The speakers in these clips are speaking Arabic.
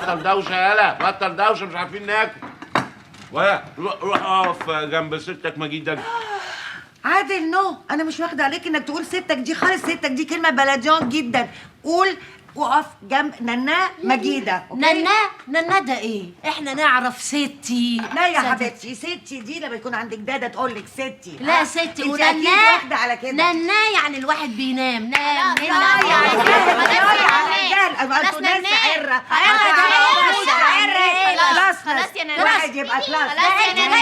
بطل دوشه يالا، بطل دوشه، مش عارفين ناكل. ولا روح اقف جنب ستك مجيدة. عادل نو، انا مش واخده عليك انك تقول ستك دي خالص. ستك دي كلمه بلديان جدا. قول وقف جنب نانا مجيده. نانا ده ايه؟ احنا نعرف ستي. لا يا حبيبتي، ستي دي لما يكون عندك داده تقول لك ستي. لا ستي. انت ونانا اكيد واخده على كده. نانا يعني الواحد بينام. نام يا رجال انتوا ناس عره. خلاص خلاص يا نانا. واحد يبقى كلاس. خلاص يا نانا.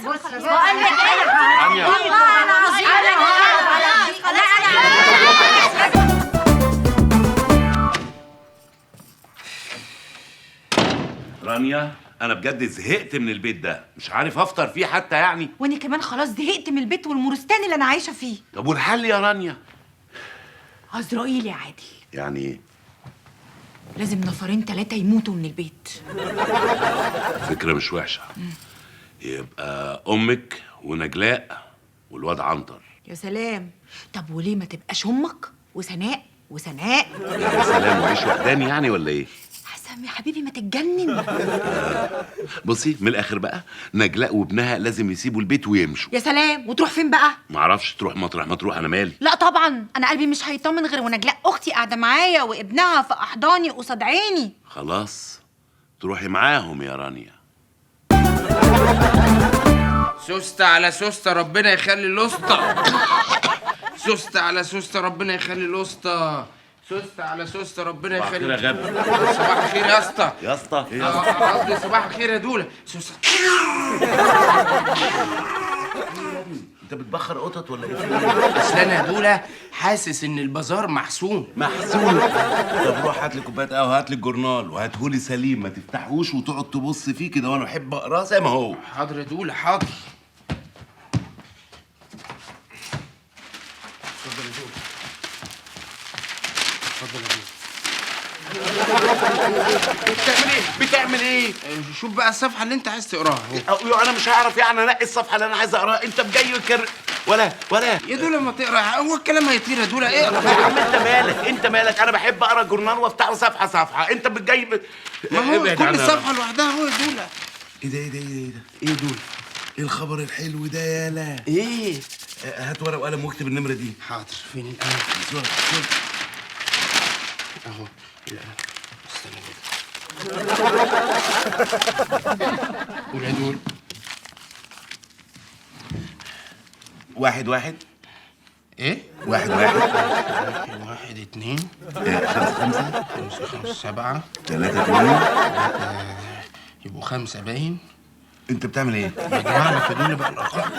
بقول لك رانيا. والله العظيم رانيا، انا بجد زهقت من البيت ده، مش عارف افطر فيه حتى يعني. وانا كمان خلاص زهقت من البيت والمورستان اللي انا عايشه فيه. طب والحل يا رانيا؟ عزرائيل يا عادل، يعني ايه؟ لازم نفرين 3 يموتوا من البيت. فكرة مش وحشة. يبقى امك ونجلاء والواد عنتر. يا سلام. طب وليه ما تبقاش امك وسناء وسناء؟ يا سلام، وعيش وحداني يعني ولا ايه؟ حسام يا حبيبي ما تتجنن. بصي من الاخر بقى، نجلاء وابنها لازم يسيبوا البيت ويمشوا. يا سلام. وتروح فين بقى؟ معرفش، تروح مطرح ما تروح، انا مالي. لا طبعا انا قلبي مش هيطمن غير ونجلاء اختي قاعده معايا وابنها في احضاني قصاد عيني. خلاص تروحي معاهم يا رانيا. سوستة على سوستة ربنا يخلي الوسطى. سوستة على سوستة ربنا يخلي الوسطى. سوستة على سوستة ربنا صباح الخير يخلي. يا غبي. صباح الخير يا اسطى. يا اسطى ايه يا اسطى؟ قصدي صباح الخير يا دولة. سوستة. انت بتبخر قطط ولا ايه؟ اصل انا يا دولة حاسس ان البازار محسوم. محسون. طب روح هات لي كوبايه قهوه، هات لي الجورنال وهاتهولي سليم، ما تفتحوش وتقعد تبص فيه كده، وانا بحب اقراه زي ما هو. حاضر يا دولة حاضر. اتفضل يا دولة. اتفضل يا دولة. بتعمل ايه؟ شوف بقى الصفحة اللي انت عايز تقراها. انا مش هعرف يعني انقي الصفحه اللي انا عايز اقراها. انت جاي ولا يا دولة ما تقرا، هو الكلام هيطير يا دولة. اقرا. يا عم انت مالك، انا بحب اقرا الجورنال وافتحه صفحه صفحه. انت بتجيب ما هو كل صفحة لوحدها هو يا دولة. ايه ده؟ ايه دول؟ ايه الخبر الحلو ده يالا؟ ايه؟ هات ورقه وقلم واكتب النمره دي. حاضر. فين القلم؟ بسرعه. اهو القلم. استنى كده. قول يا دول. 1 1 ايه؟ 1 1 1 2 5 5 7 3 2. يبقوا 5 باين. انت بتعمل ايه؟ بجمعنا في دول بقى الارقام.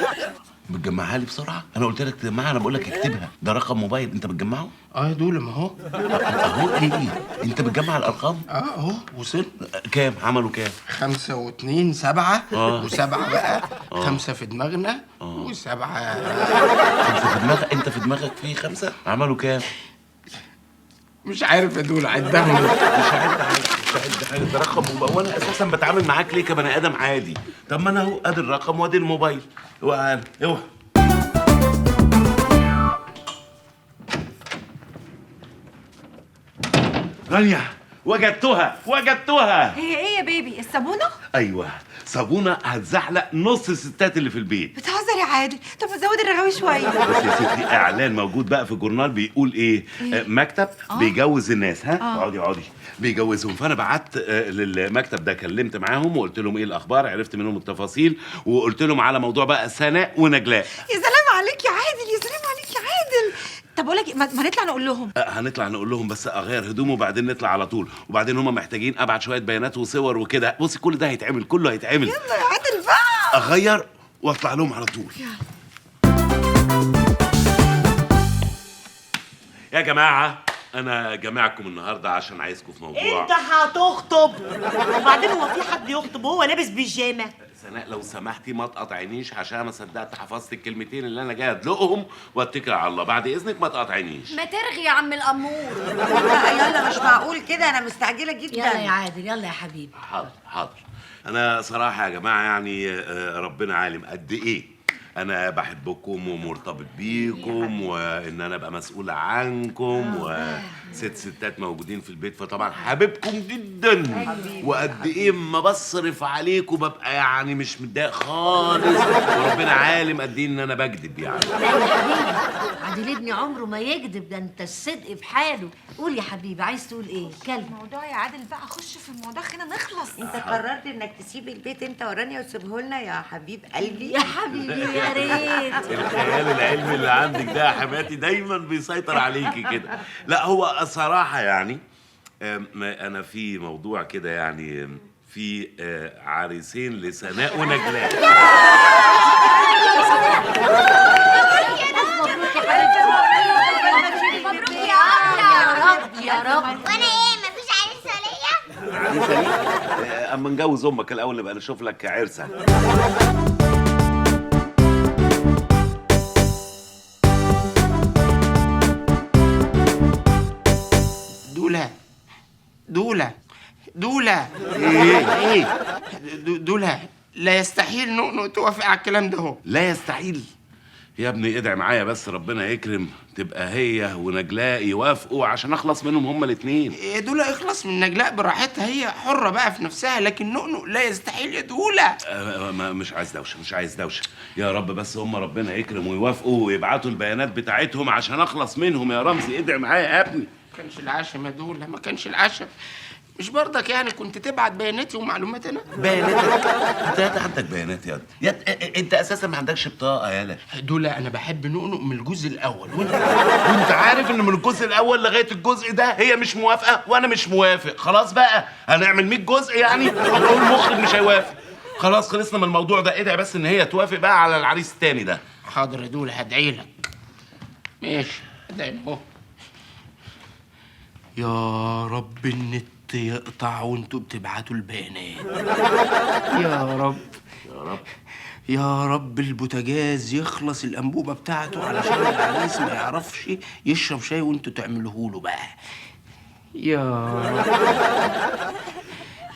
بتجمعها لي بسرعه؟ انا قلت لك تجمعها، انا بقول لك اكتبها، ده رقم موبايل، انت بتجمعه؟ يا دول ما هو. اهو ايه؟ انت بتجمع الارقام؟ اهو وصل. كام؟ عملوا كام؟ 5 و2 7 و7 بقى 5 في دماغنا و7. 5 في دماغك؟ انت في دماغك في 5 عملوا كام؟ مش عارف يا دول عدهم. مش هعد حاجه، ده رقم موبايل، وانا اساسا بتعامل معاك ليه كبني ادم عادي؟ طب ما انا اهو ادي الرقم وادي الموبايل. اوعى اوعى. رانيا، وجدتها. هي ايه يا بيبي؟ الصابونه؟ ايوه، صابونه هتزحلق نص الستات اللي في البيت. بتهزر يا عادل؟ طب زود الرغاوي شويه. بس يا ستي، اعلان موجود بقى في الجورنال بيقول ايه؟ مكتب بيجوز الناس. اقعدي بيجوزهم. فانا بعت للمكتب ده، كلمت معاهم وقلت لهم ايه الاخبار، عرفت منهم التفاصيل، وقلت لهم على موضوع بقى سناء ونجلاء. يا سلام عليك يا عادل، يا سلام عليك يا عادل. طب اقول لك ما نطلع نقول لهم. هنطلع نقول لهم، بس اغير هدومه وبعدين نطلع على طول، وبعدين هم محتاجين ابعت شويه بيانات وصور وكده. بصي كل ده هيتعمل، كله هيتعمل. يلا يا عادل بقى. اغير واطلع لهم على طول. يا جماعه، انا جامعكم النهارده عشان عايزكم في موضوع. انت هتخطب؟ وبعدين هو في حد يخطب وهو لابس بيجامه؟ سناء لو سمحتي ما تقاطعينيش، عشان ما صدقت حفظت الكلمتين اللي انا جاي ادلقهم واتكل على الله. بعد اذنك ما تقاطعينيش. ما ترغي يا عم الامور. يلا مش معقول كده، انا مستعجله جدا. يلا يا عادل، يلا يا حبيبي. حاضر. انا صراحه يا جماعه يعني ربنا عالم قد ايه انا بحبكم ومرتبط بيكم وان انا ابقى مسؤول عنكم وست ستات موجودين في البيت، فطبعا حبيبكم جدا وقد ايه ما بصرف عليكم ببقى يعني مش متضايق خالص، وربنا عالم قد ايه ان انا بكذب يعني. لا يا حبيبي، عادل ابني عمره ما يكذب، ده انت الصدق في حاله. قول يا حبيبي، عايز تقول ايه؟ كلمة. الموضوع يا عادل بقى، خش في الموضوع خلينا نخلص. انت قررت انك تسيب البيت انت ورانيا وتسيبه لنا يا حبيب قلبي؟ يا حبيبي يا ريت. الخيال العلمي اللي عندك ده يا حماتي دايما بيسيطر عليكي كده. لا هو صراحة يعني انا في موضوع كده يعني، في عريسين لسناء ونجلاء. يا رب. وانا ايه مفيش عريس ليا؟ عريسة ليك؟ اما نجوز امك الاول نبقى نشوف لك عرسة. دولة ايه دولة، لا يستحيل نؤنؤ توافق على الكلام ده. هو لا يستحيل يا ابني، ادعي معايا بس ربنا يكرم تبقى هي ونجلاء يوافقوا عشان اخلص منهم هما الاتنين. دولة اخلص من نجلاء براحتها، هي حرة بقى في نفسها، لكن نؤنؤ لا يستحيل يا دولة. مش عايز دوشة، مش عايز دوشة يا رب، بس هما ربنا يكرم ويوافقوا ويبعتوا البيانات بتاعتهم عشان اخلص منهم يا رمزي. ادعي معايا يا ابني. ما كانش العشم يا دولة، ما كانش العشم. مش برضك يعني كنت تبعت بياناتي ومعلوماتي انا؟ بياناتك؟ انت عندك بيانات يا انت اساسا ما عندكش بطاقه يالا. دولة انا بحب نؤنؤ من الجزء الاول، وانت عارف ان من الجزء الاول لغايه الجزء ده هي مش موافقه وانا مش موافق. خلاص بقى هنعمل 100 جزء يعني، اقول المخرج مش هيوافق. خلاص خلصنا من الموضوع ده. ادعي بس ان هي توافق بقى على العريس التاني ده. حاضر يا دولة، هدعي لك. ماشي ادعي اهو. يا رب النت يقطع وانتوا بتبعتوا البيانات. يا رب يا رب يا رب البوتاجاز يخلص الانبوبه بتاعته علشان العريس ما يعرفش يشرب شاي وانتوا تعملوه له بقى. يا رب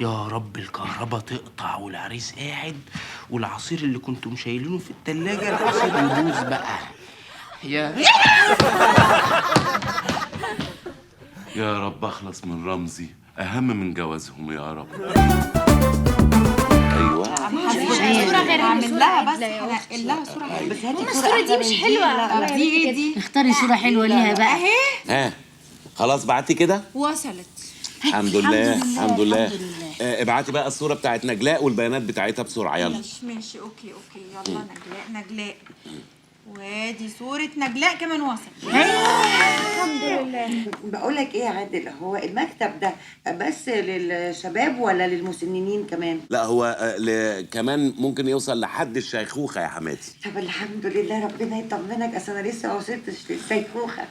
يا رب الكهرباء تقطع والعريس قاعد والعصير اللي كنتم شايلينه في التلاجة العصير يبوظ بقى. يا رب اخلص من رمزي، اهم من جوازهم يا رب. ايوه صورة غير اعمل لها بس هنقل لها صورة غير. بس هاتي الصورة دي مش حلوة. دي ايه دي؟ اختاري صورة حلوة ليها بقى. اهي ها خلاص بعتي كده؟ وصلت. الحمد لله الحمد لله. ابعتي بقى الصورة بتاعت نجلاء والبيانات بتاعتها بسرعة يلا. ماشي اوكي يلا. نجلاء وادي صورة نجلاء كمان وصلت. الحمد لله. بقول لك ايه يا عادل، هو المكتب ده بس للشباب ولا للمسنين كمان؟ لا هو كمان ممكن يوصل لحد الشيخوخة يا حماتي. طب الحمد لله، ربنا يطمنك، اصل انا لسه ما وصلتش للشيخوخه.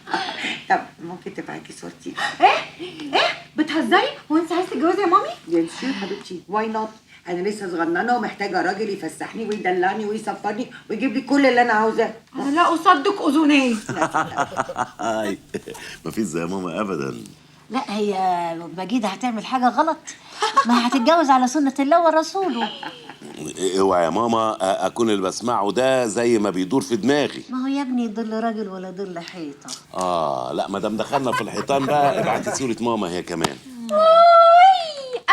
طب ممكن تبعتي صورتي؟ ايه بتهزري؟ هو انت عايزه تتجوزي يا مامي؟ يا شيخ حبيبتي، واي نوت؟ انا لسه صغننه ومحتاجه راجل يفسحني ويدلعني ويسفرني ويجيب لي كل اللي انا عاوزاه. انا لا اصدق اذنيه. مفيش زي ماما ابدا. لا هي مجيدة هتعمل حاجة غلط، ما هتتجوز على سنة الله ورسوله. اوعى يا ماما اكون اللي بسمعه ده زي ما بيدور في دماغي. ما هو يا ابني ضل راجل ولا ضل حيطة. لا ما دام دخلنا في الحيطان بقى ابعتي صورة ماما هي كمان.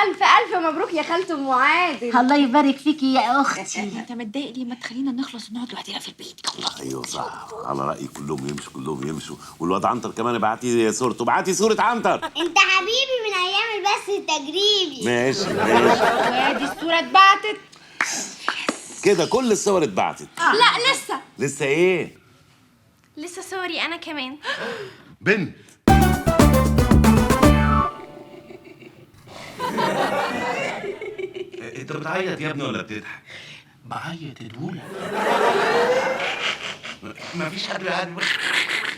ألف ألف مبروك يا خالته أم عادل. الله يبارك فيكي يا أختي. انت متضايق ليه؟ ما تخلينا نخلص ونقعد لوحدنا في البيت. ايوه صح، على رأيي كلهم يمشوا والواد عنتر كمان ابعتي صورته. ابعتي صورة عنتر. أنت حبيبي من أيام البث التجريبي. ماشي وادي الصورة اتبعتت كده، كل الصور اتبعتت. لا لسه ايه؟ لسه صوري أنا كمان. بنت انت بتعيط يا ابني ولا بتضحك؟ بعيط يا دولة. مفيش حد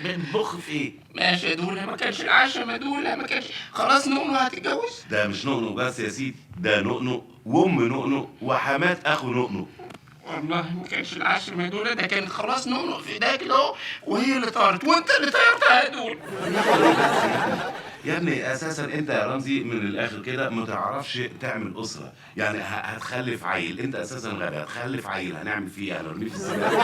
بنبخ في ايه؟ ماشي يا دولة، ما كانش العشم يا دولة، ما كانش. خلاص نؤنؤ هتتجوز. ده مش نؤنؤ بس يا سيدي، ده نؤنؤ وام نؤنؤ وحمات اخو نؤنؤ. والله ما كانش العشم يا دولة، ده كانت خلاص نؤنؤ في ايديك كده اهو، وهي اللي طارت وانت اللي طيرتها يا دولة. يا ابني اساسا انت يا رمزي من الاخر كده ما تعرفش تعمل اسره، يعني هتخلف عيل، انت اساسا غبي، هتخلف عيل هنعمل فيه ايه؟ هنرميه في الزباله؟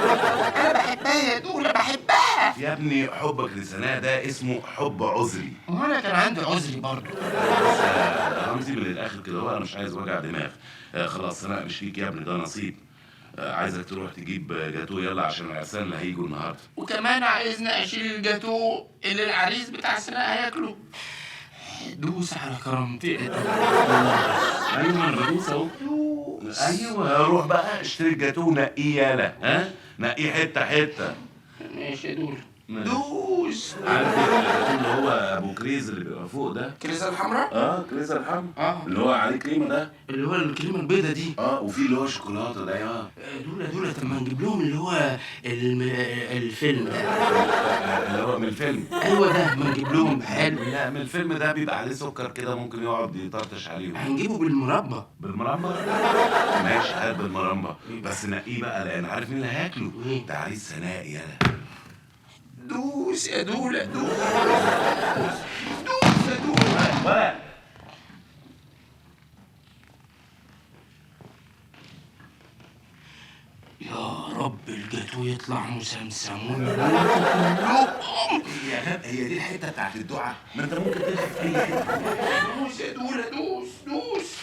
انا بحبها يا دولة، بحبها. يا ابني حبك لسناء ده اسمه حب عذري. وانا كان عندي عذري برضه. بس يا رمزي من الاخر كده هو انا مش عايز وجع دماغ. خلاص سناء مش فيك يا ابني، ده نصيب. عايزك تروح تجيب جاتوه يلا عشان العرسان اللي هيجوا النهارده. وكمان عايزني اشيل الجاتوه اللي العريس بتاع سناء هياكله. دوس على كرامتي. ايوه انا بدوس اهو. ايوه روح بقى اشتري الجاتوه نقيه يالا، ها؟ نقيه حته حته. ماشي يا دولة. دوس. عارف الجاتوه اللي هو ابو كريز اللي بيبقى فوق ده؟ كريزة الحمراء؟ كريز الحمراء. اللي هو عليه كريمه ده. اللي هو الكريمة البيضة دي. وفي اللي هو شوكولاته ده. دولة طب ما نجيب لهم اللي هو الفيلم ده. اللي هو من الفيلم. ايوه ده، ما نجيب لهم حلو. لا من الفيلم ده بيبقى عليه سكر كده ممكن يقعد يطرطش عليهم. هنجيبه بالمربى. بالمربى؟ ماشي هات بالمربى، بس نقيه بقى لان عارف مين اللي هياكله؟ ده عريس سناء يالا. دوس يا دولة، دوس. دوس يا دولة. ولا يا رب الجاتو يطلع مسمسم. هي دي الحته بتاعت الدعاء، ما انت ممكن تدخل في اي حته. دوس يا دولة، دوس دوس.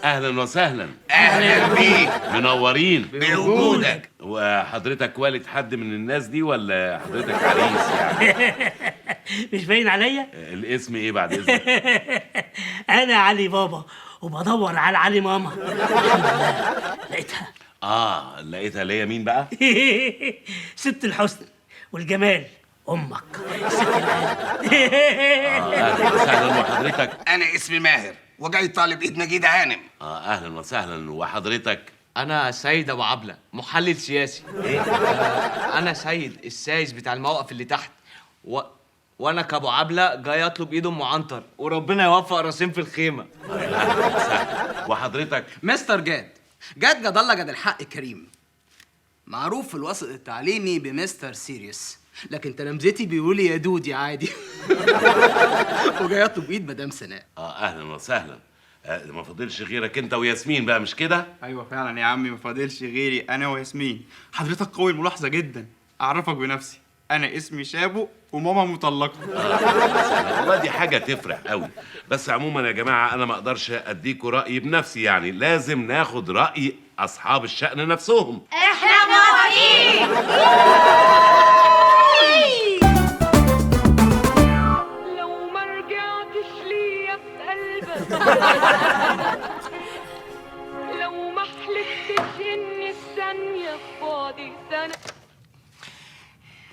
اهلا وسهلا. اهلا بيك. منورين بوجودك. وحضرتك والد حد من الناس دي ولا حضرتك عريس يعني؟ مش باين عليا؟ الاسم ايه بعد اذنك؟ انا علي بابا وبدور على علي ماما. الحمد لله لقيتها. لقيتها اللي هي مين بقى؟ ست الحسن والجمال، امك ست القلب. اهلا وسهلا. وحضرتك؟ انا اسمي ماهر وجاي طالب ايد نجيد هانم. اهلا وسهلا. وحضرتك؟ أنا سيد أبو عبلة، محلل سياسي. ايه؟ أنا سيد السايس بتاع الموقف اللي تحت وأنا كأبو عبلة جاي أطلب إيد أم عنتر وربنا يوفق راسين في الخيمة. اهلا وسهلا. وحضرتك؟ مستر جاد الله جاد الحق كريم، معروف في الوسط التعليمي بمستر سيريوس، لكن تلامذتي بيقولوا لي يا دودي عادي. وجاي اطلب ايد مدام سناء. اهلا وسهلا. ما فاضلش غيرك انت وياسمين بقى مش كده؟ ايوه فعلا يا عمي، ما فاضلش غيري انا وياسمين. حضرتك قوي الملاحظه جدا. اعرفك بنفسي، انا اسمي شابو وماما مطلقه. والله دي حاجه تفرح قوي. بس عموما يا جماعه انا ما اقدرش اديكوا رايي بنفسي، يعني لازم ناخد راي اصحاب الشأن نفسهم. احنا موافقين. لو ما رجعتش ليا في قلبك، لو ما حلفتش اني الثانية فاضي سنة.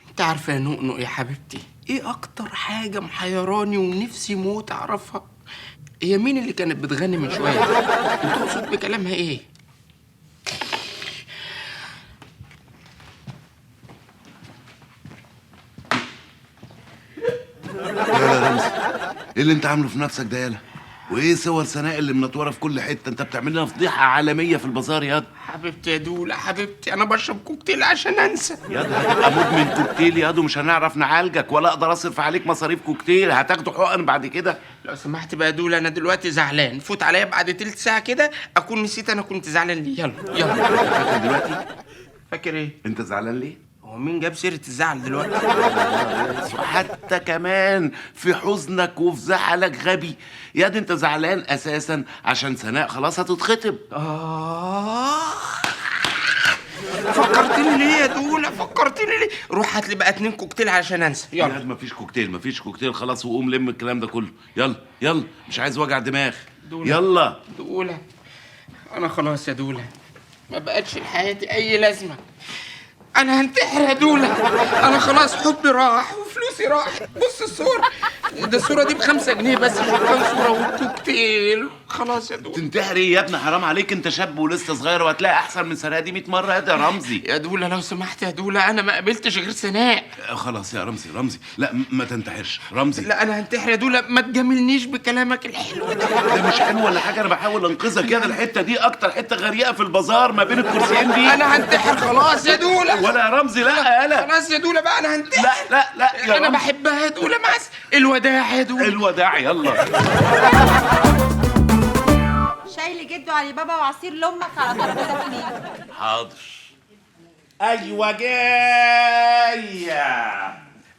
انت عارفه يا نؤنؤ يا حبيبتي ايه اكتر حاجه محيراني ونفسي موت اعرفها؟ هي مين اللي كانت بتغني من شويه؟ بتقصد بكلامها ايه؟ يالا رمزي، ايه اللي انت عامله في نفسك ده يالا؟ وايه صور سناء اللي منطوره في كل حته؟ انت بتعمل لنا فضيحه عالميه في البازار ياض. حبيبتي يا دولة، حبيبتي انا بشرب كوكتيل عشان انسى. ياض هتبقى مدمن كوكتيل ياض ومش هنعرف نعالجك ولا اقدر اصرف عليك مصاريف كوكتيل، هتاخدوا حقن بعد كده. لو سمحت بقى يا دولة، انا دلوقتي زعلان، فوت عليا بعد تلت ساعه كده اكون نسيت انا كنت زعلان ليه. يلا يلا. فاكر دلوقتي؟ فاكر ايه؟ انت زعلان ليه؟ هو مين جاب سيره الزعل دلوقتي؟ حتى كمان في حزنك وفي زعلك غبي ياض. انت زعلان اساسا عشان سناء خلاص هتتخطب. فكرتني ليه يا دولة؟ فكرتني ليه؟ روح هات لي بقى 2 كوكتيل علشان انسى. يلا. ياض مفيش كوكتيل، مفيش كوكتيل خلاص، وقوم لم الكلام ده كله. يلا يلا، مش عايز وجع دماغ. يلا دولة، انا خلاص يا دولة ما بقتش لحياتي اي لازمه. انا هنتحر يا دولة، انا خلاص حبي راح وفلوسي فلوسي راحت. بص الصورة، ده الصورة دي ب5 جنيه بس، شكرا صورة والكوكتيل. خلاص يا دولا. تنتحري يا ابني، حرام عليك، انت شاب ولسه صغير وهتلاقي احسن من سناء دي 100 مرة يا رمزي. يا دولا لو سمحت يا دولا، انا ما قابلتش غير سناء. خلاص يا رمزي، لا ما تنتحرش رمزي. لا انا هنتحر يا دولا، ما تجاملنيش بكلامك الحلو ده. ده مش حلو ولا حاجة، انا بحاول انقذك. يا ده الحتة دي اكتر حتة غريقة في البازار ما بين الكرسيين دي. انا هنتحر خلاص يا دولا. ولا يا رمزي، لا يالا. خلاص يا دولا بقى، انا هنتحر. لا يا انا رمزي. بحبها يا دولا. الوداع يا دولا. الوداع، يلا. شاي لجدو علي بابا وعصير لامك على ترابيزه 2. حاضر. ايوه جايه.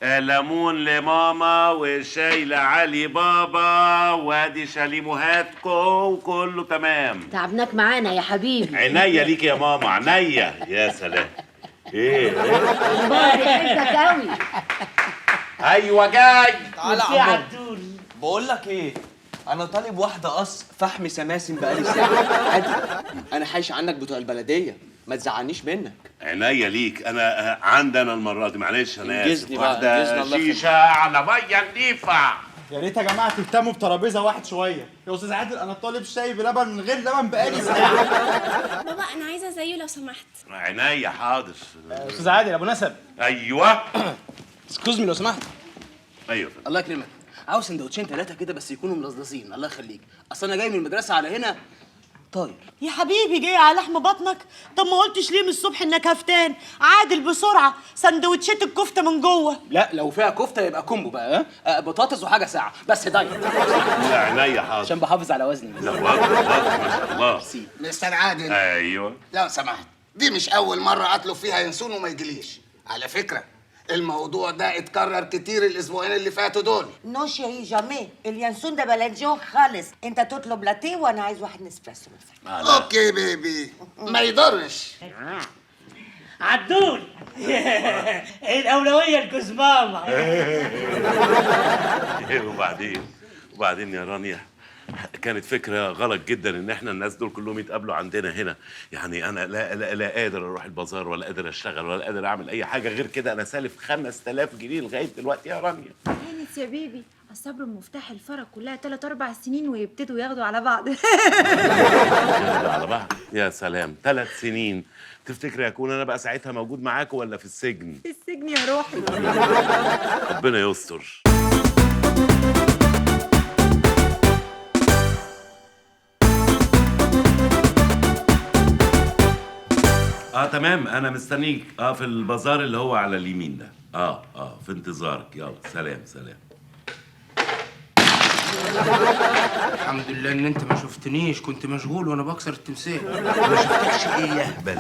ليمون لماما وشاي لعلي بابا وادي شاليموهاتكو وكله تمام. تعبناك معانا يا حبيبي. عينيا ليك يا ماما، عينيا. يا سلام. ايه بابا بيحبك قوي. ايوه جاي. تعالى يا عبدول. بقول لك ايه، انا طالب واحده قص فحم سماسم بقالي ساعه. عادي، انا حايش عنك بتوع البلديه، ما تزعلنيش منك. عينيا ليك. انا عندنا المره دي، معلش انا اسف. انجزني بقى، انجزنا واحده الله شيشه على ميه نضيفه. يا ريت يا جماعه تهتموا بترابيزه واحد شويه. يا استاذ عادل، انا طالب شاي بلبن من غير لبن بقالي ساعه. بابا انا عايزه زيه لو سمحت. عينيا حاضر. استاذ عادل ابو نسب. ايوه. اسكوز مي لو سمحت. ايوه. الله يكرمك، عاوز سندوتشين 3 كده بس يكونوا ملزلزين. الله يخليك، اصل انا جاي من المدرسه على هنا طاير. يا حبيبي جاي على لحم بطنك؟ طب ما قلتش ليه من الصبح انك هفتان؟ عادل بسرعه، سندوتشات الكفته من جوه. لا لو فيها كفته يبقى كومبو بقى. بطاطس وحاجه ساعه بس دايت. لا عينيا حاضر. عشان بحافظ على وزني. لا واضح ما شاء الله. مستر عادل. ايوه. لو سمحت، دي مش أول مرة أطلب فيها ينسون وما يجيليش. على فكرة الموضوع ده اتكرر كتير الأسبوعين اللي فاتوا دول. نو شيري جامي، اليانسون ده بلانجيون خالص. انت تطلب لاتيه وانا عايز واحد نسبريسو. أوكي بيبي، ما يضرش. عدول. الأولوية لجوز ماما. وبعدين يا رانيا، كانت فكرة غلط جدا ان احنا الناس دول كلهم يتقابلوا عندنا هنا. يعني انا لا قادر اروح البازار ولا قادر اشتغل ولا قادر اعمل اي حاجة غير كده. انا سالف 5000 جنيه لغاية دلوقتي يا رانيا. هانت يا بيبي، الصبر مفتاح الفرج. كلها 3-4 سنين ويبتدوا ياخدوا على بعض. على بعض؟ يا سلام، 3 سنين. تفتكري اكون انا بقى ساعتها موجود معاكم ولا في السجن؟ في السجن يا روحي. ربنا يستر. تمام، انا مستنيك في البازار اللي هو على اليمين ده. في انتظارك. يلا سلام. الحمد لله ان انت ما شفتنيش، كنت مشغول وانا بكسر التمثال. ما شفتكش ايه يا اهبل؟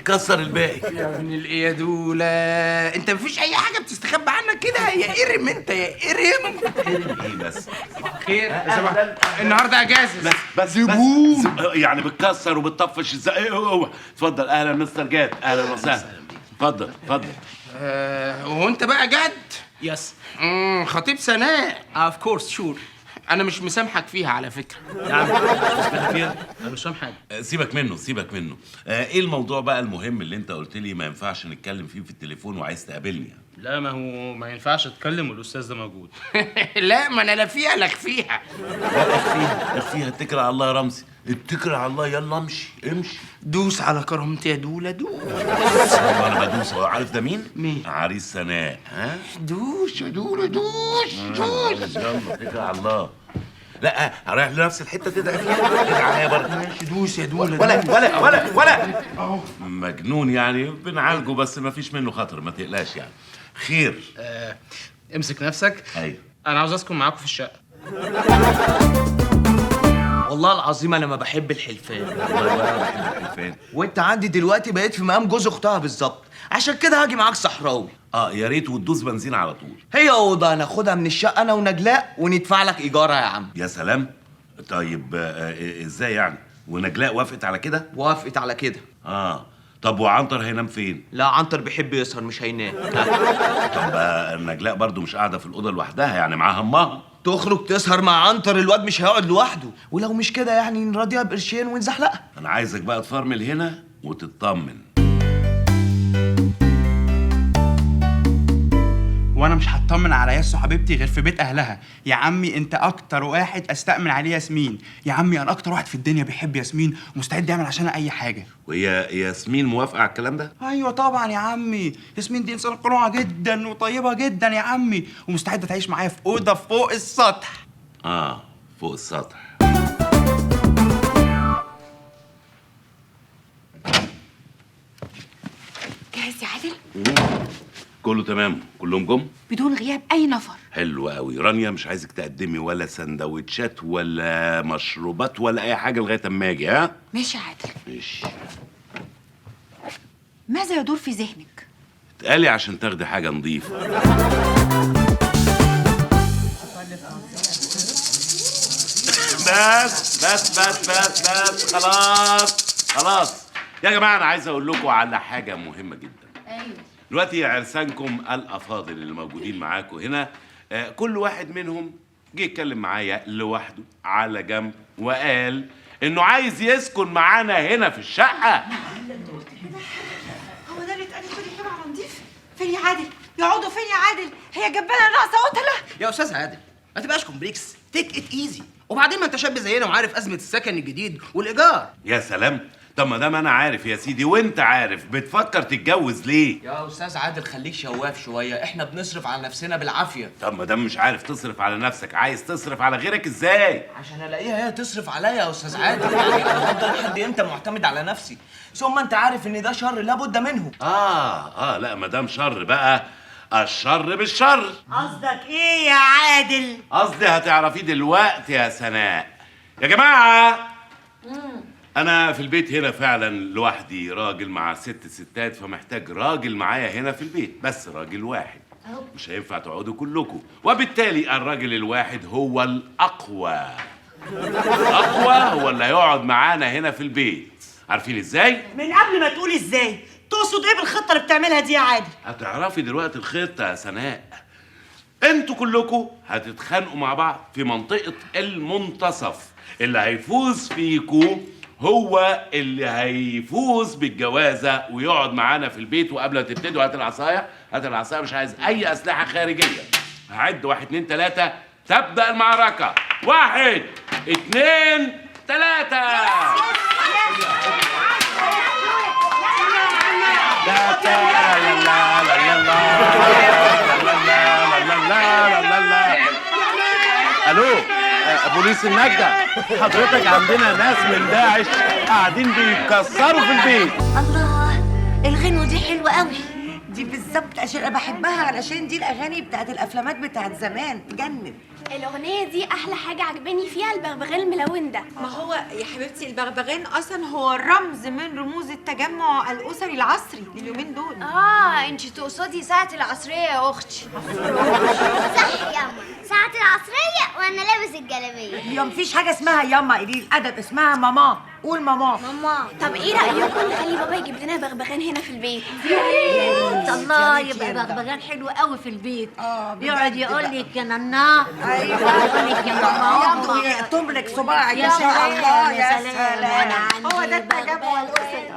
كسر الباقي. يا ابن الايادوله، انت مفيش اي حاجه بتستخبى عنك كده؟ يا قرم انت يا قرم. ايه بس؟ خير النهارده اجازه. بس يعني بتكسر وبتطفش ازاي؟ اتفضل. اهلا مستر جاد، اهلا وسهلا. اتفضل. وانت بقى جد؟ يس. خطيب سناء. اوف كورس شور. انا مش مسامحك فيها على فكره. يا عم انا مش فاهم حاجه. سيبك منه. ايه الموضوع بقى المهم اللي انت قلت لي ما ينفعش نتكلم فيه في التليفون وعايز تقابلني؟ لا ما هو ما ينفعش اتكلم والاستاذ ده موجود. لا ما انا لا فيها لا اخفيها. اخفيها. اتكل على الله يا رمزي، اتكل على الله. يلا امشي. دوس على كرامتي يا دولا، دوس. انا بدوس. عارف ده مين؟ عريس سناء. دوس يا دولا، دوس. يلا اتكل على الله. لا رايح لنفس الحته تدعي فيها. ادعي عليا برضه. ماشي دوس يا دولا. ولا مجنون يعني، بنعالجه بس ما فيش منه خطر، ما تقلقش يعني. خير. امسك نفسك. ايوه. انا عاوز اسكن معاكم في الشقه. والله العظيم انا ما بحب الحلفان. والله انا بحب الحلفان. وانت عندي دلوقتي بقيت في مقام جوز اختها بالظبط، عشان كده هاجي معاك صحراوي. يا ريت وتدوس بنزين على طول. هي اوضه هناخدها من الشقه انا ونجلاء وندفع لك ايجارها يا عم. يا سلام. طيب ازاي يعني؟ ونجلاء وافقت على كده؟ وافقت على كده. طب وعنتر هينام فين؟ لا عنتر بيحب يسهر مش هينام. طب نجلاء برضو مش قاعده في الاوضه لوحدها، يعني معاها امها. تخرج تسهر مع عنتر، الواد مش هيقعد لوحده، ولو مش كده يعني نراضيها بقرشين ونزحلقها. انا عايزك بقى تفرمل هنا وتطمن. وانا مش هطمن على ياسو حبيبتي غير في بيت اهلها. يا عمي انت اكتر واحد استأمن عليه ياسمين. يا عمي انا اكتر واحد في الدنيا بيحب ياسمين ومستعد يعمل عشانها اي حاجه. وهي ياسمين موافقه على الكلام ده؟ ايوه طبعا يا عمي، ياسمين دي انسانه قنوعه جدا وطيبه جدا يا عمي، ومستعده تعيش معايا في اوضه فوق السطح. فوق السطح. جاهز يا عادل؟ كله تمام، كلهم جم؟ بدون غياب اي نفر. حلو قوي. رانيا مش عايزك تقدمي ولا سندوتشات ولا مشروبات ولا اي حاجه لغايه اما اجي. ها ماشي يا عادل. ماشي. ماذا يدور في ذهنك؟ اتقالي عشان تاخدي حاجه نظيفه. بس خلاص يا جماعه، انا عايز اقول لكم على حاجه مهمه جدا. ايوه دلوقتي عرسانكم الافاضل اللي موجودين معاكم هنا، كل واحد منهم جه يتكلم معايا لوحده على جنب وقال انه عايز يسكن معانا هنا في الشقه. هو ده اللي اتقال كل كده على نضيف؟ فين يا عادل؟ يقعدوا فين يا عادل؟ هي جبانه ناقصه قتله. يا استاذ عادل ما تبقاش كومبليكس، تيك ات ايزي. وبعدين ما انت شاب زينا وعارف ازمه السكن الجديد والايجار. يا سلام، طب ما دام انا عارف يا سيدي وانت عارف، بتفكر تتجوز ليه؟ يا استاذ عادل خليك شواف شويه، احنا بنصرف على نفسنا بالعافيه. طب ما دام مش عارف تصرف على نفسك، عايز تصرف على غيرك ازاي؟ عشان الاقيها هي تصرف عليا يا استاذ عادل. يعني انا هفضل لحد امتى معتمد على نفسي؟ ثم انت عارف ان ده شر لابد منه. لا ما دام شر بقى، الشر بالشر. قصدك ايه يا عادل؟ قصدي هتعرفيه دلوقتي يا سناء. يا جماعه انا في البيت هنا فعلا لوحدي، راجل مع 6 ستات، فمحتاج راجل معايا هنا في البيت، بس راجل واحد. مش هينفع تقعدوا كلكم، وبالتالي الراجل الواحد هو الاقوى. الاقوى هو اللي هيقعد معانا هنا في البيت. عارفين ازاي؟ من قبل ما تقول ازاي، تقصد ايه بالخطه اللي بتعملها دي يا عادل؟ هتعرفي دلوقتي الخطه يا سناء. انتوا كلكم هتتخانقوا مع بعض في منطقه المنتصف. اللي هيفوز فيكم هو اللي هيفوز بالجوازه ويقعد معانا في البيت. وقبل ما تبتدوا هات العصايه، هات العصايه، مش عايز اي اسلحه خارجيه. هعد 1 2 3 تبدا المعركه. 1 2 3. الو بوليس النجدة، حضرتك عندنا ناس من داعش قاعدين بيكسروا في البيت. الله، الغنوة دي حلوة قوي. دي بالظبط عشان انا بحبها، علشان دي الاغاني بتاعت الافلامات بتاعت زمان، تجنن. الاغنيه دي احلى حاجه عجباني فيها البغبغان الملون ده. ما هو يا حبيبتي البغبغان اصلا هو رمز من رموز التجمع الاسري العصري لليومين دول. انت تقصدي ساعه العصريه يا اختي. صح ياما، ساعة العصرية وانا لابس الجلابية. يا مفيش حاجه اسمها ياما، قليل الادب، اسمها ماما. قول ماما. ماما. طب ايه رايكم نخلي بابا يجيب لنا بغبغان هنا في البيت؟ الله، يبقى بغبغان حلو قوي في البيت. يقعد يقول لك يا نانا، يقول لك يا ماما، ويقطم لك صباعك. يا سلام يا سلام. انا عندي هو ده التجمع الاسري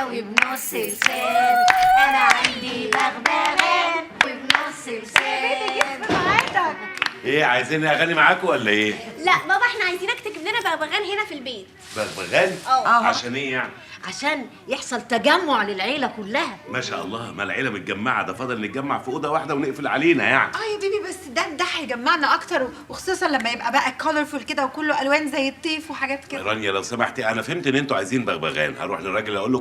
وبنص لسان. انا عندي بغبغان وبنص لسان. ايه عايزين اغاني معاكم ولا ايه؟ لا بابا، احنا عايزينك تجيب لنا بغبغان هنا في البيت. بغبغان؟ عشان ايه يعني؟ عشان يحصل تجمع للعيله كلها. ما شاء الله، ما العيله متجمعه، ده فاضل نتجمع في اوضه واحده ونقفل علينا يعني. يا بيبي، بس ده هيجمعنا اكتر، وخصوصا لما يبقى بقى كولرفول كده وكله الوان زي الطيف وحاجات كده. رانيا لو سمحتي، انا فهمت ان انتوا عايزين بغبغان. هروح للراجل اقول له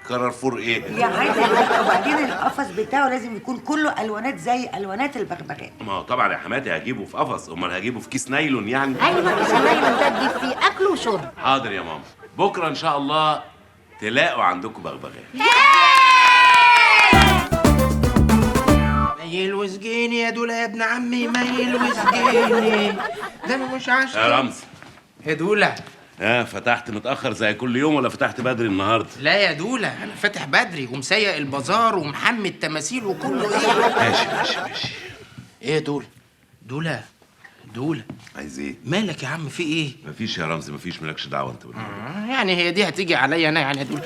كررفور ايه؟ يا عادل، وبعدين القفص بتاعه لازم يكون كله الوانات زي الوانات البغبغان. ما هو طبعا يا حماتي هجيبه في قفص، امال هجيبه في كيس نايلون يعني؟ ايوه، كيس النايلون ده تجيب فيه اكل وشرب. حاضر يا ماما، بكره ان شاء الله تلاقوا عندكم بغبغان. ميل وسجيني يا دولا يا ابن عمي، ميل وسجيني. ده انا مش عاشق يا رمز. يا دولا. فتحت متأخر زي كل يوم ولا فتحت بدري النهارده؟ لا يا دولا، انا فاتح بدري ومسيق البازار ومحمي التماثيل وكله. ايه ماشي. ايه يا دولا؟ دولا، دولة عايز ايه؟ مالك يا عم في ايه؟ مفيش يا رمزي، مفيش، مالكش دعوه انت يعني هي دي هتيجي عليا انا يعني يا دولة؟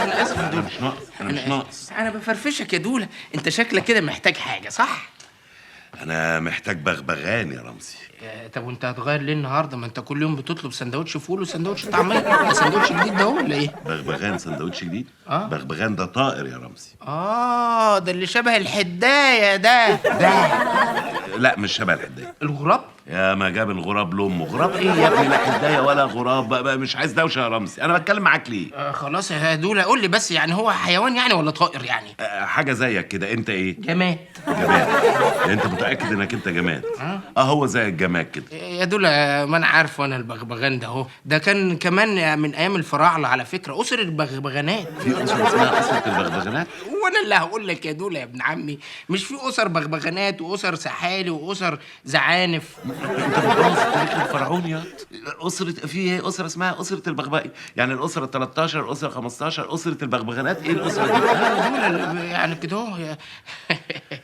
انا اسف يا دولة. مش ناقص، انا مش ناقص. انا بفرفشك يا دولة، انت شكلك كده محتاج حاجة صح؟ انا محتاج بغبغان يا رمزي. طب وانت هتغير ليه النهارده؟ ما انت كل يوم بتطلب سندوتش فول وسندوتش طعميه، ده سندوتش جديد ده هو ولا ايه؟ بغبغان سندوتش جديد؟ بغبغان ده طائر يا رمزي. ده اللي شبه الحدايه ده. لا مش شبه الحدايه. الغراب؟ يا ما جاب الغراب لامه. غراب ايه يا ابني؟ لا حدايه ولا غراب بقى، مش عايز دوشه يا رمزي، انا بتكلم معاك ليه؟ خلاص يا دولة قول لي بس، يعني هو حيوان يعني ولا طائر يعني؟ حاجه زيك كده. انت ايه؟ جماد. جماد؟ انت متاكد انك انت جماد؟ هو زي الجماد كده. يا دولة ما انا عارف، وانا البغبغان ده اهو، ده كان كمان من ايام الفراعنه على فكره، اسر البغبغانات. في اسره اسمها اسره البغبغانات؟ وانا اللي هقول لك يا دولة يا ابن عمي، مش في اسر بغبغانات واسر سحالي واسر زعانف؟ انت بتبوظ التاريخ الفرعوني يا اسره. في اسره اسمها اسره البغبغي، يعني الاسره 13، الاسره 15، اسره البغبغانات. ايه الاسره دي؟ دولة يعني كده اهو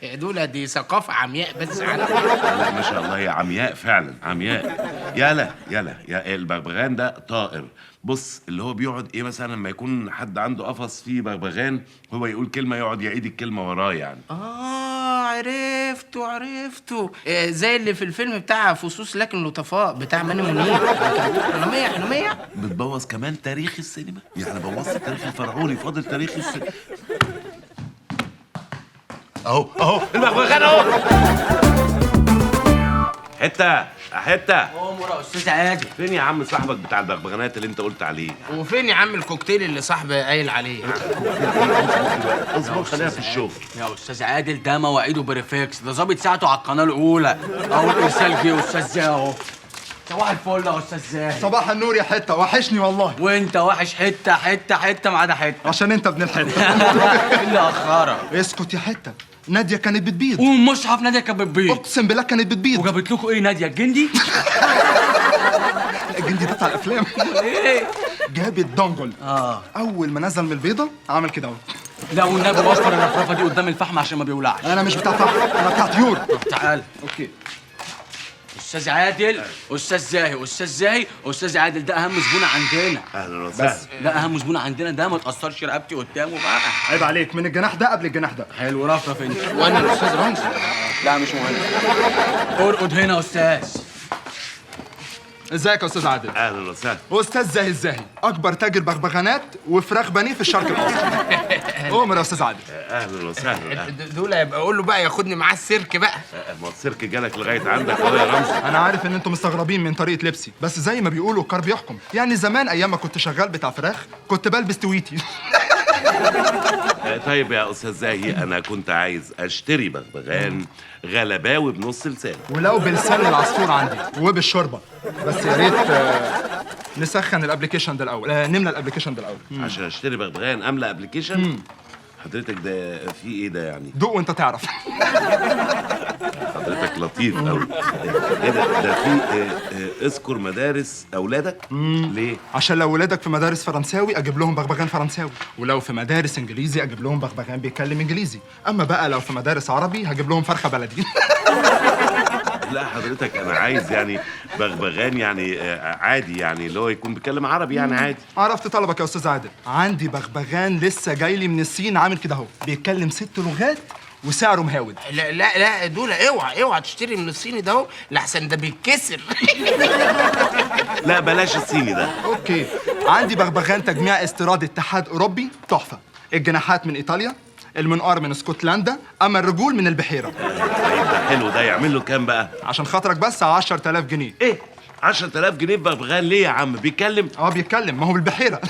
يا دولة، دي ثقافه عمياء بس لا ما شاء الله، هي عمياء فعلا، عمياء. يلا يا البغبغان ده طائر. بص اللي هو بيقعد ايه مثلا لما يكون حد عنده قفص فيه بغبغان، هو يقول كلمه يقعد يعيد الكلمه وراه يعني. عرفته زي اللي في الفيلم بتاع فصوص لكن لطفاء بتاع ماني منير. حلمية بتبوظ كمان تاريخ السينما، يعني بوظت التاريخ الفرعوني، فاضل تاريخ السينما. اهو البغبغان اهو. حته امور يا استاذ عادل. فين يا عم صاحبك بتاع البغبغانات اللي انت قلت عليه؟ وفين يا عم الكوكتيل اللي صاحبي قايل عليه؟ اصبر خلينا في الشغل يا استاذ عادل، ده مواعيده بريفكس، ده ظابط ساعته على القناه الاولى. اهو الارسال جه يا استاذ زاهي اهو. صباح الفل يا استاذ زاهي. صباح النور يا حته، وحشني والله. وانت وحش حته ما عدا حته. عشان انت ابن الحته. ايه اللي اخرك؟ اسكت يا حته، ناديه كانت بتبيض. ومصحف ناديه كانت بتبيض. اقسم بالله كانت بتبيض. وجابت لكم ايه ناديه الجندي؟ الجندي ده بتاع الافلام. ايه؟ جابت دونجل. اول ما نزل من البيضه عمل كده اهو. لا والنبي وفر الرفرفه دي قدام الفحم عشان ما بيولعش. انا مش بتاع فحم، انا بتاع طيور. طب تعال. اوكي. استاذ عادل، استاذ عادل ده اهم زبون عندنا. اهلا وسهلا. لا اهم زبون عندنا ده، ما تاثرش رقبتي قدامه بقى. عيب عليك، من الجناح ده قبل الجناح ده. حلو، رفرف انت. وانا الاستاذ رمزي. لا مش مهم. ارقد هنا يا استاذ. ازيك يا استاذ عادل؟ اهلا وسهلا. استاذ زاهي اكبر تاجر بغبغانات وفراخ بانيه في الشرق الاوسط. عمر يا استاذ عادل. اهلا وسهلا. دول يبقى اقول له بقى ياخدني معاه السيرك بقى. ما السيرك جالك لغايه عندك اهو يا رمزي. انا عارف ان انتم مستغربين من طريقه لبسي، بس زي ما بيقولوا الكار بيحكم. يعني زمان ايام ما كنت شغال بتاع فراخ كنت بلبس تويتي. طيب يا استاذ زاهي، انا كنت عايز اشتري بغبغان غلباوي بنص لسان، ولو بلسان العصفور عندي وبالشوربه، بس يا ريت نسخن الابلكيشن ده الاول، نملى الابلكيشن ده الاول. عشان اشتري بغبغان املى ابلكيشن؟ حضرتك ده في ايه ده يعني؟ دوق وانت تعرف. حضرتك لطيف قوي. ايه ده في اذكر مدارس اولادك؟ ليه؟ عشان لو ولادك في مدارس فرنساوي اجيب لهم بغبغان فرنساوي، ولو في مدارس انجليزي اجيب لهم بغبغان بيتكلم انجليزي، اما بقى لو في مدارس عربي هجيب لهم فرخه بلدي. لا حضرتك انا عايز يعني بغبغان يعني عادي، يعني اللي هو يكون بيتكلم عربي يعني عادي. عرفت طلبك يا استاذ عادل. عندي بغبغان لسه جاي لي من الصين عامل كده اهو، بيتكلم 6 لغات وسعره مهاود. لا دول اوعى تشتري من الصيني ده اهو، لحسن ده بيتكسر. لا بلاش الصيني ده. اوكي. عندي بغبغان تجميع استيراد اتحاد اوروبي تحفه، الجناحات من ايطاليا، المنقار من اسكتلندا، اما الرجول من البحيره. طيب ده حلو، ده يعمل له كام بقى؟ عشان خاطرك بس 10000 جنيه. ايه 10000 جنيه بغبغان ليه يا عم؟ بيتكلم؟ بيتكلم، ما هو بالبحيره.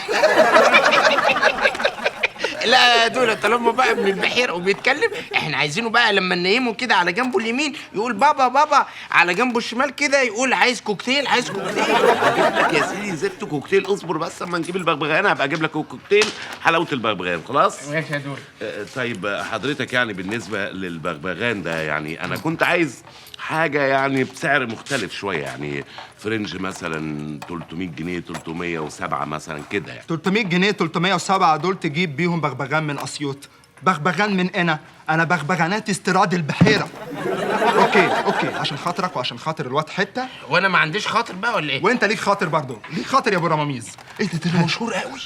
لا دول طالما بقى من البحيره وبيتكلم، احنا عايزينه بقى لما ننيمه كده على جنبه اليمين يقول بابا، على جنبه الشمال كده يقول عايز كوكتيل. اجيب لك يا سيدي زفت كوكتيل، اصبر بس اما نجيب البغبغان هبقى اجيب لك كوكتيل حلاوه البغبغان. خلاص ماشي يا دول. طيب حضرتك يعني بالنسبه للبغبغان ده، يعني انا كنت عايز حاجه يعني بسعر مختلف شويه، يعني فرنج مثلا 300 جنيه 307 مثلا كده يعني. 300 جنيه 307 دول تجيب بيهم بغبغان من اسيوط بغبغان من انا بغبغانات استيراد البحيره. اوكي عشان خاطرك وعشان خاطر الواد حته. وانا ما عنديش خاطر بقى ولا ايه؟ وانت ليك خاطر برضه، ليك خاطر يا ابو رماميز. ايه ده مشهور قوي.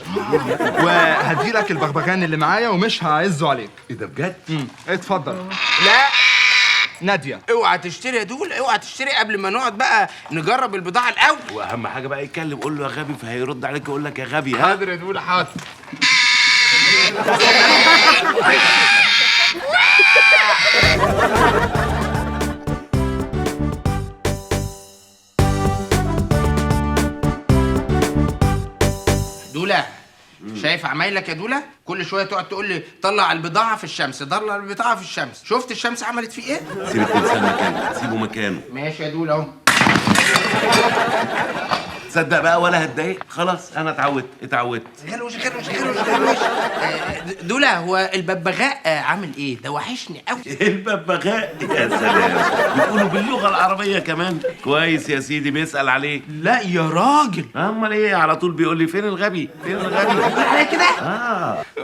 وهديلك البغبغان اللي معايا ومش هعزه عليك. ايه ده بجد؟ اتفضل. لا ناديه اوعى تشتري يا دول، اوعى تشتري قبل ما نقعد بقى نجرب البضاعه الاول. واهم حاجه بقى يتكلم، قول له يا غبي فهيرد عليك يقول لك يا غبي. ها حاضر يا دول حاضر. دولة شايف عمايلك يا دولة؟ كل شوية تقعد تقول لي طلع البضاعة في الشمس، طلع البضاعة في الشمس. شفت الشمس عملت فيه ايه؟ سيب التمثال مكانه، سيبه مكانه. ماشي يا دولة اهو. تصدق بقى ولا هتضايق؟ خلاص انا اتعودت. غلوش. دولة هو الببغاء عامل ايه؟ ده وحشني قوي. الببغاء يا سلام، بتقولوا باللغه العربيه كمان. كويس يا سيدي، بيسال عليك. لا يا راجل، امال ايه؟ على طول بيقول لي فين الغبي فين الغبي. على كده.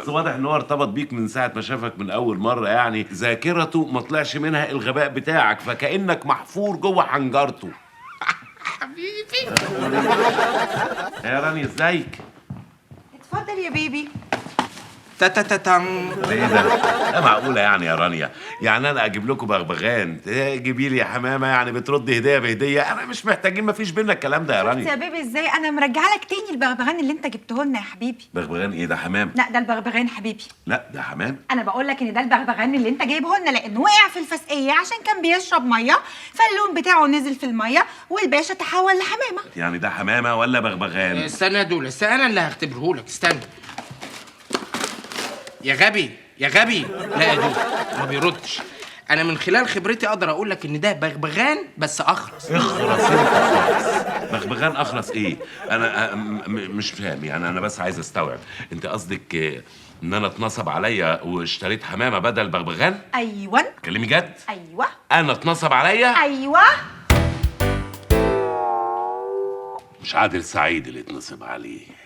بس واضح ان هو ارتبط بيك من ساعه ما شافك من اول مره، يعني ذاكرته ما طلعش منها الغباء بتاعك، فكانك محفور جوه حنجرته. حبيبي يا رانيا ازيك؟ اتفضل يا بيبي. تاتاتاتان. ايه ده؟ معقوله يعني يا رانيا؟ يعني انا اجيب لكم بغبغان تجيبي لي يا حمامه؟ يعني بترد هديه بهديه؟ انا مش محتاجين، مفيش بينا الكلام ده يا شفت رانيا. يا بيبي ازاي انا مرجعه لك تاني البغبغان اللي انت جبته لنا يا حبيبي. بغبغان ايه ده؟ حمام؟ لا ده البغبغان حبيبي. لا ده حمام. انا بقول لك ان ده البغبغان اللي انت جايبه لنا لانه وقع في الفسقيه عشان كان بيشرب ميه، فاللون بتاعه نزل في الميه والباشا تحول لحمامه. يعني ده حمامه ولا بغبغان؟ استنى يا دولة، انا اللي هختبرهولك. استنى يا غبي. لا يا دولة ما بيردش. انا من خلال خبرتي اقدر اقول لك ان ده بغبغان بس اخرس. اخرس انت. بغبغان اخرس ايه؟ انا مش فاهم يعني. انا بس عايز استوعب، انت قصدك ان انا اتنصب عليا واشتريت حمامه بدل بغبغان؟ ايوه. كلمي جد؟ ايوه. انا اتنصب عليا؟ ايوه. مش عادل سعيد اللي اتنصب عليه.